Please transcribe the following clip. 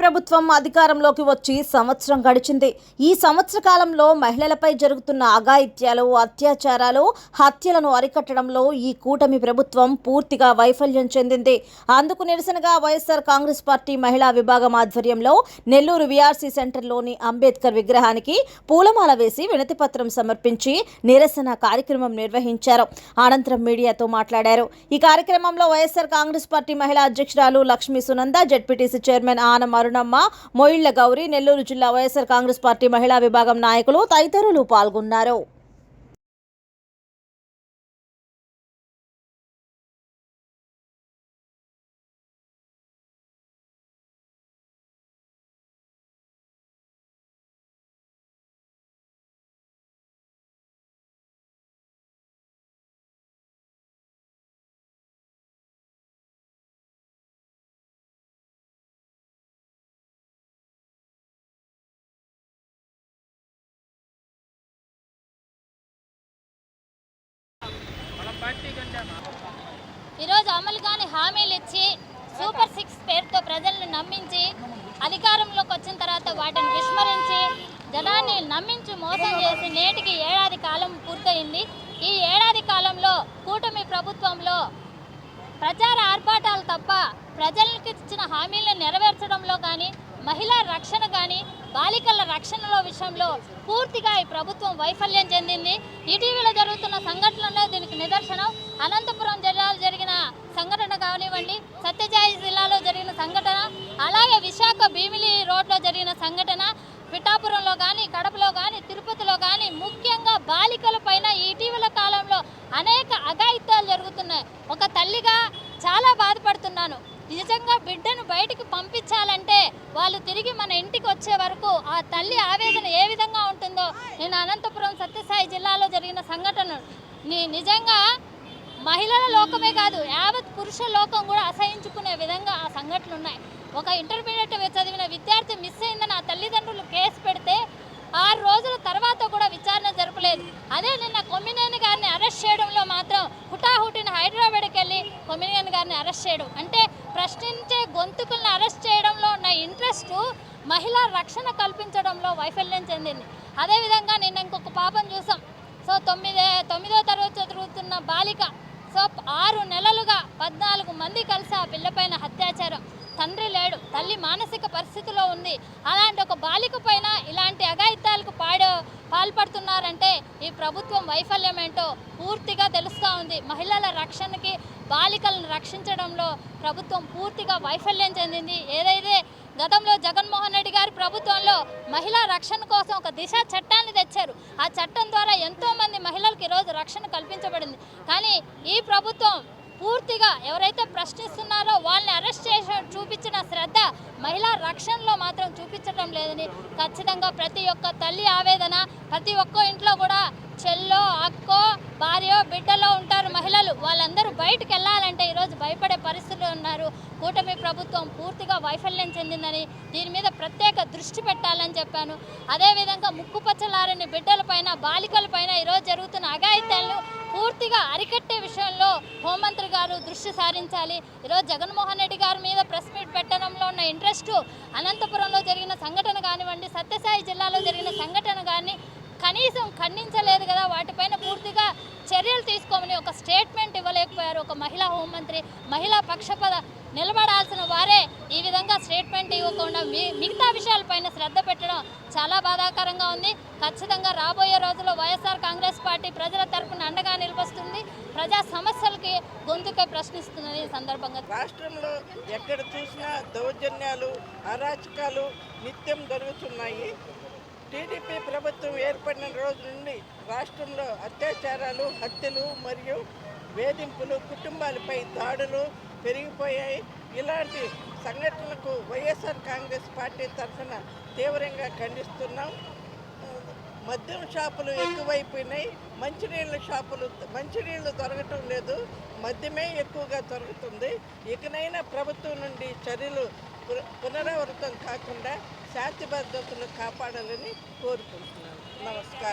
ప్రభుత్వం అధికారంలోకి వచ్చి సంవత్సరం గడిచింది. ఈ సంవత్సర కాలంలో మహిళలపై జరుగుతున్న అఘాయిత్యాలు, అత్యాచారాలు, హత్యలను అరికట్టడంలో ఈ కూటమి ప్రభుత్వం పూర్తిగా వైఫల్యం చెందింది. అందుకు నిరసనగా వైఎస్ఆర్ కాంగ్రెస్ పార్టీ మహిళా విభాగం ఆధ్వర్యంలో నెల్లూరు వీఆర్సీ సెంటర్లోని అంబేద్కర్ విగ్రహానికి పూలమాల వేసి వినతిపత్రం సమర్పించి నిరసన కార్యక్రమం నిర్వహించారు. అనంతరం మీడియాతో మాట్లాడారు. ఈ కార్యక్రమంలో వైఎస్ఆర్ కాంగ్రెస్ పార్టీ మహిళా అధ్యక్షురాలు లక్ష్మీ సునంద, జెడ్పీటీసీ చైర్మన్ ఆనం అరుణమ్మ, మొయిళ్ల గౌరి, నెల్లూరు జిల్లా వైఎస్ఆర్ కాంగ్రెస్ పార్టీ మహిళా విభాగం నాయకులు తదితరులు పాల్గొన్నారు. ఈరోజు అమలు కాని హామీలు ఇచ్చి సూపర్ 6 పేరుతో ప్రజలను నమ్మించి అధికారంలోకి వచ్చిన తర్వాత వాటిని విస్మరించి జనాన్ని నమ్మించి మోసం చేసి నేటికి ఏడాది కాలం పూర్తయింది. ఈ ఏడాది కాలంలో కూటమి ప్రభుత్వంలో ప్రచార ఆర్భాటాలు తప్ప ప్రజలకు ఇచ్చిన హామీలను నెరవేర్చడంలో కానీ, మహిళా రక్షణ కానీ, బాలికల రక్షణలో విషయంలో పూర్తిగా ఈ ప్రభుత్వం వైఫల్యం చెందింది. ఇటీవల జరుగుతున్న సంఘటనలే దీనికి నిదర్శనం. అనంతపురం జిల్లాలో జరిగిన సంఘటన కానివ్వండి, సత్యసాయి జిల్లాలో జరిగిన సంఘటన, అలాగే విశాఖ భీమిలి రోడ్లో జరిగిన సంఘటన, పిఠాపురంలో కానీ, కడపలో కానీ, తిరుపతిలో కానీ, ముఖ్యంగా బాలికల పైన ఇటీవల కాలంలో అనేక అఘాయిత్యాలు జరుగుతున్నాయి. ఒక తల్లిగా చాలా బాధపడుతున్నాను. నిజంగా బిడ్డను బయటికి పంపించాలంటే వాళ్ళు తిరిగి మన ఇంటికి వచ్చే వరకు ఆ తల్లి ఆవేదన ఏ విధంగా ఉంటుందో నేను అనంతపురం సత్యసాయి జిల్లాలో జరిగిన సంఘటన నిజంగా మహిళల లోకమే కాదు, యావత్ పురుష లోకం కూడా అసహించుకునే విధంగా ఆ సంఘటనలు ఉన్నాయి. ఒక ఇంటర్మీడియట్ చదివిన విద్యార్థి మిస్ అయిందని ఆ తల్లిదండ్రులు కేసు పెడితే 6 రోజుల తర్వాత కూడా విచారణ జరపలేదు. అదే నిన్న కొమ్మినేని గారిని అరెస్ట్ చేయడంలో మాత్రం హుటాహుటిన హైదరాబాద్కి వెళ్ళి కొమ్మినేని గారిని అరెస్ట్ చేయడం అంటే ప్రశ్నించే గొంతుకులను అరెస్ట్ చేయడంలో ఉన్న ఇంట్రెస్ట్ మహిళా రక్షణ కల్పించడంలో వైఫల్యం చెందింది. అదేవిధంగా నిన్న ఇంకొక పాపను చూసాం. సో 9వ తరగతి చదువుతున్న బాలిక, సో 6 నెలలుగా 14 మంది కలిసి ఆ పిల్లపైన అత్యాచారం. తండ్రి లేడు, తల్లి మానసిక పరిస్థితిలో ఉంది. అలాంటి ఒక బాలిక పైన ఇలాంటి అఘాయిత్యాలకు పాల్పడుతున్నారంటే ఈ ప్రభుత్వం వైఫల్యం ఏంటో పూర్తిగా తెలుస్తూ ఉంది. మహిళల రక్షణకి, బాలికలను రక్షించడంలో ప్రభుత్వం పూర్తిగా వైఫల్యం చెందింది. ఏదైతే గతంలో జగన్మోహన్ రెడ్డి గారి ప్రభుత్వంలో మహిళా రక్షణ కోసం ఒక దిశ చట్టాన్ని తెచ్చారు. ఆ చట్టం ద్వారా ఎంతోమంది మహిళలకు ఈరోజు రక్షణ కల్పించబడింది. కానీ ఈ ప్రభుత్వం పూర్తిగా ఎవరైతే ప్రశ్నిస్తున్నారో వాళ్ళని అరెస్ట్ చేసి చూపించిన శ్రద్ధ మహిళా రక్షణలో మాత్రం చూపించడం లేదని ఖచ్చితంగా ప్రతి ఒక్క తల్లి ఆవేదన. ప్రతి ఒక్క ఇంట్లో కూడా చెల్లో, అక్కో, భార్యో, బిడ్డలో ఉంటారు మహిళలు. వాళ్ళందరూ బయటకు వెళ్ళాలంటే ఈరోజు భయపడే పరిస్థితులు ఉన్నారు. కూటమి ప్రభుత్వం పూర్తిగా వైఫల్యం చెందిందని, దీని మీద ప్రత్యేక దృష్టి పెట్టాలని చెప్పాను. అదేవిధంగా ముక్కుపచ్చలారని బిడ్డలపైన, బాలికలపైన ఈరోజు జరుగుతున్న అఘాయిత్యాలను పూర్తిగా అరికట్టే విషయంలో హోంమంత్రి గారు దృష్టి సారించాలి. ఈరోజు జగన్మోహన్ రెడ్డి గారి మీద ప్రెస్ మీట్ పెట్టడంలో ఉన్న ఇంట్రెస్ట్ అనంతపురంలో జరిగిన సంఘటన కానివ్వండి, సత్యసాయి జిల్లాలో జరిగిన సంఘటన కానీ కనీసం ఖండించలేదు కదా. వాటిపైన పూర్తిగా చర్యలు తీసుకోమని ఒక స్టేట్మెంట్ ఇవ్వలేకపోయారు ఒక మహిళా హోంమంత్రి. మహిళా పక్షపాత నిలబడాల్సిన వారే ఈ విధంగా స్టేట్మెంట్ ఇవ్వకుండా మిగతా విషయాలపైన శ్రద్ధ పెట్టడం చాలా బాధాకరంగా ఉంది. ఖచ్చితంగా రాబోయే రోజుల్లో వైఎస్ఆర్ కాంగ్రెస్ పార్టీ ప్రజల తరపున అండగా నిలుస్తుంది. ప్రజా సమస్యలకి గొంతుకై ప్రశ్నిస్తున్నది. ఈ సందర్భంగా రాష్ట్రంలో ఎక్కడ చూసినా దౌర్జన్యాలు, అరాచకాలు నిత్యం జరుగుతున్నాయి. టీడీపీ ప్రభుత్వం ఏర్పడిన రోజు నుండి రాష్ట్రంలో అత్యాచారాలు, హత్యలు మరియు వేధింపులు, కుటుంబాలపై దాడులు పెరిగిపోయాయి. ఇలాంటి సంఘటనలకు వైఎస్ఆర్ కాంగ్రెస్ పార్టీ తరఫున తీవ్రంగా ఖండిస్తున్నాం. మద్యం షాపులు ఎక్కువైపోయినాయి. మంచినీళ్ళు దొరకటం లేదు, మద్యమే ఎక్కువగా దొరుకుతుంది. ఇకనైనా ప్రభుత్వం నుండి చర్యలు పునరావృతం కాకుండా శాంతి భద్రతలు కాపాడాలని కోరుకుంటున్నాను. నమస్కారం.